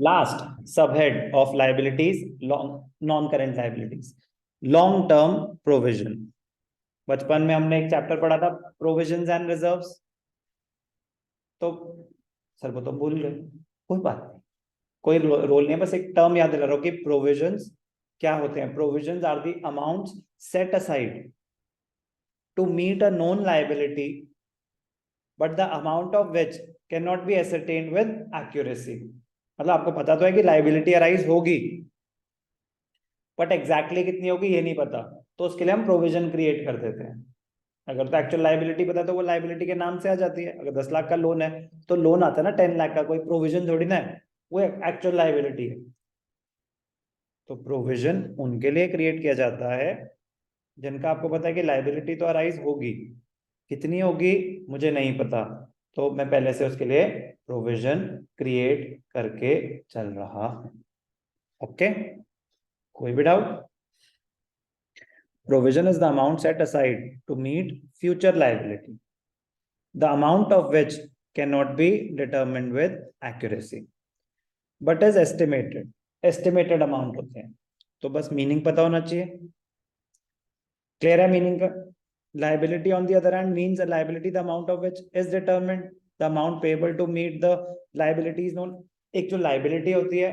Last सब head of liabilities, non current liabilities, long term provision. बचपन में हमने एक चैप्टर पढ़ा था प्रोविजंस एंड रिजर्व्स, तो सर वो तो भूल गए, कोई बात नहीं, कोई रोल नहीं है, बस एक टर्म याद दिला रहा हूं कि प्रोविजंस क्या होते हैं। Provisions are the amounts set aside to meet a known liability but the amount of which can not be ascertained with accuracy. मतलब आपको पता तो है कि लाइबिलिटी अराइज होगी, बट एग्जैक्टली कितनी होगी ये नहीं पता, तो उसके लिए हम प्रोविजन क्रिएट कर देते हैं। अगर तो एक्चुअल लाइबिलिटी पता है तो वो लाइबिलिटी के नाम से आ जाती है। अगर 10 लाख का लोन है तो लोन आता है ना 10 लाख का, कोई प्रोविजन थोड़ी ना है, वो एक्चुअल लाइबिलिटी है। तो प्रोविजन उनके लिए क्रिएट किया जाता है जिनका आपको पता है कि लाइबिलिटी तो अराइज होगी, कितनी होगी मुझे नहीं पता, तो मैं पहले से उसके लिए प्रोविजन क्रिएट करके चल रहा हूं। ओके, कोई भी doubt? Provision is the amount set aside to meet future liability, the amount of which cannot be determined with accuracy but is estimated amount होते हैं। तो बस मीनिंग पता होना चाहिए, क्लियर है मीनिंग का? liability on the other hand means a liability the amount of which is determined, the amount payable to meet the liability is known। एक जो liability होती है,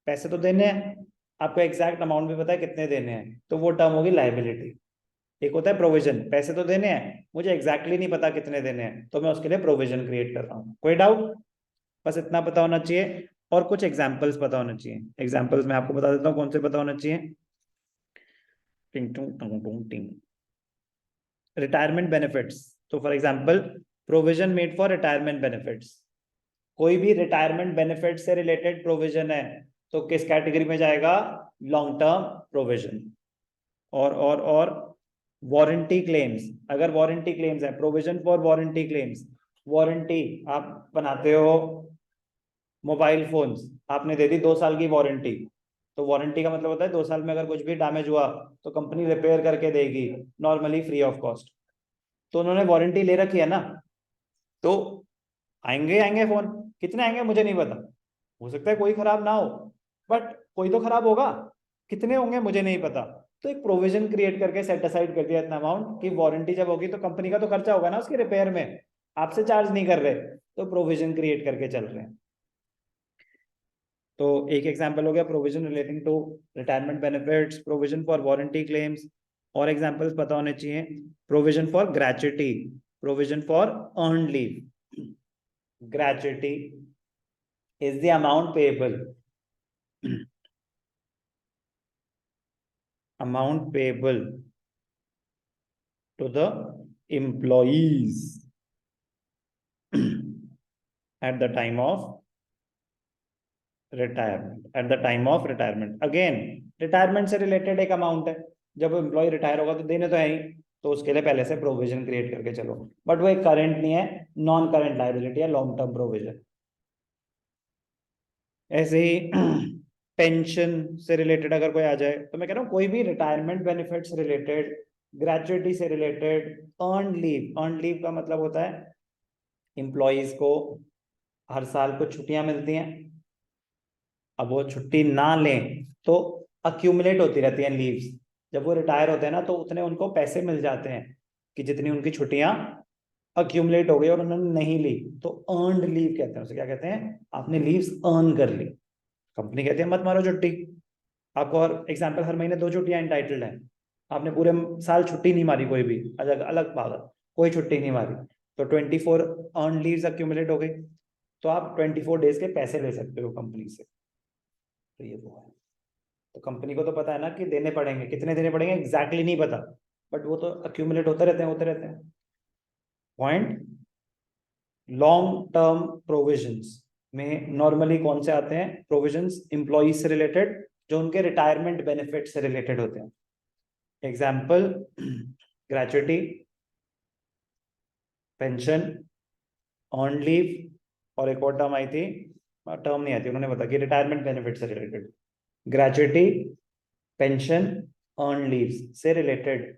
पैसे तो देने हैं, आपको एग्जैक्ट अमाउंट भी पता है कितने देने हैं, तो वो टर्म होगी लाइबिलिटी। एक होता है प्रोविजन, पैसे तो देने हैं, मुझे एग्जैक्टली नहीं पता कितने देने हैं, तो मैं उसके लिए प्रोविजन क्रिएट कर रहा हूँ। कोई डाउट? बस इतना पता होना चाहिए और कुछ एग्जांपल्स पता होना चाहिए। एग्जांपल्स मैं आपको बता देता हूँ कौन से पता होना चाहिए। टिंग टूंग टंग टूंग टिंग। रिटायरमेंट बेनिफिट्स, तो for example provision made for retirement benefits. कोई भी रिटायरमेंट बेनिफिट से रिलेटेड प्रोविजन है तो किस कैटेगरी में जाएगा? Long term provision. और वारंटी क्लेम्स, अगर वारंटी क्लेम्स है, provision for warranty claims. Warranty, आप बनाते हो मोबाइल फोन्स, आपने दे दी 2 साल की वारंटी, तो वारंटी का मतलब होता है 2 साल में अगर कुछ भी डैमेज हुआ तो कंपनी रिपेयर करके देगी, नॉर्मली फ्री ऑफ कॉस्ट। तो उन्होंने वारंटी ले रखी है ना, तो आएंगे आएंगे फोन, कितने आएंगे मुझे नहीं पता, हो सकता है कोई खराब ना हो, बट कोई तो खराब होगा, कितने होंगे मुझे नहीं पता। तो एक प्रोविजन क्रिएट करके सेट असाइड कर दिया इतना अमाउंट कि वारंटी जब होगी तो कंपनी का तो खर्चा होगा ना उसके रिपेयर में, आपसे चार्ज नहीं कर रहे, तो प्रोविजन क्रिएट करके चल रहे हैं। तो एक एग्जांपल हो गया provision relating to retirement benefits, provision for warranty claims. और एग्जांपल्स पता होने चाहिए, provision for gratuity, provision for earned leave. Gratuity is the amount payable amount payable to the employees at the time of retirement again retirement से related एक amount है, जब employ retire होगा तो देने तो है ही, तो उसके लिए पहले से प्रोविजन क्रिएट करके चलो, बट वो एक करंट नहीं है, नॉन करंट लायबिलिटी है, लॉन्ग टर्म प्रोविजन। ऐसे ही पेंशन से रिलेटेड अगर कोई आ जाए, तो मैं कह रहा हूँ कोई भी रिटायरमेंट बेनिफिट से रिलेटेड, ग्रेचुइटी से रिलेटेड, अर्न लीव का मतलब होता है एम्प्लॉयज को हर साल कुछ छुट्टियां मिलती हैं, अब वो छुट्टी ना लें तो अक्यूमुलेट होती रहती हैं लीव्स, जब वो रिटायर होते हैं ना तो उतने उनको पैसे मिल जाते हैं कि जितनी उनकी छुट्टियां अक्यूमुलेट हो गई और उन्होंने नहीं ली, तो अर्नड लीव कहते हैं उसे। क्या कहते हैं? आपने लीव्स अर्न कर ली, कंपनी कहती है मत मारो छुट्टी, आपको और एग्जाम्पल हर महीने 2 छुट्टियां इंटाइटल्ड है, आपने पूरे साल छुट्टी नहीं मारी, कोई भी अलग अलग बात, कोई छुट्टी नहीं मारी, तो 24 अर्न लीव्स अक्यूमुलेट हो गई, तो आप 24 डेज के पैसे ले सकते हो कंपनी से। तो ये वो है, तो कंपनी को तो पता है ना कि देने पड़ेंगे, कितने देने पड़ेंगे एग्जैक्टली नहीं पता, बट वो तो अक्यूमुलेट होते रहते हैं होते रहते हैं। पॉइंट, लॉन्ग टर्म प्रोविजंस में नॉर्मली कौन से आते हैं प्रोविजंस? एम्प्लॉय से रिलेटेड, जो उनके रिटायरमेंट बेनिफिट से रिलेटेड होते हैं। Example gratuity, pension, on leave, और एक और टर्म आई थी, टर्म नहीं आती, उन्होंने बताया कि रिटायरमेंट बेनिफिट से related. Gratuity, pension, earn leaves से रिलेटेड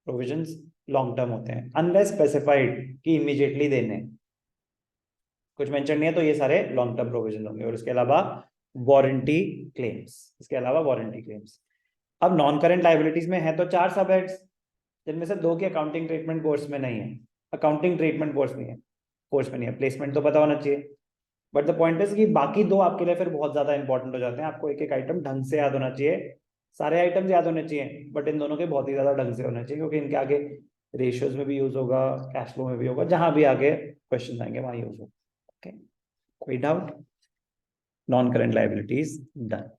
प्रोविजंस लॉन्ग टर्म होते हैं, अनलेस स्पेसिफाइड कि इमीडिएटली देने, कुछ मेंशन नहीं है तो ये सारे लॉन्ग टर्म प्रोविजन होंगे। और इसके अलावा वारंटी क्लेम्स, इसके अलावा वारंटी क्लेम्स। अब नॉन करंट लाइबिलिटीज में है तो 4 सब हेड्स, जिनमें से 2 की अकाउंटिंग ट्रीटमेंट कोर्स में नहीं है, अकाउंटिंग ट्रीटमेंट कोर्स में नहीं है, प्लेसमेंट तो पता होना चाहिए। बट द पॉइंट इज कि बाकी 2 आपके लिए फिर बहुत ज्यादा इंपॉर्टेंट हो जाते हैं, आपको एक एक आइटम ढंग से याद होना चाहिए, सारे आइटम्स याद होने चाहिए, बट इन दोनों के बहुत ही ज्यादा ढंग से होने चाहिए, क्योंकि इनके आगे रेशियोज में भी यूज होगा, कैश फ्लो में भी होगा, जहां भी आगे क्वेश्चन आएंगे वहां यूज होगा। ओके, कोई doubt? Non current liabilities done.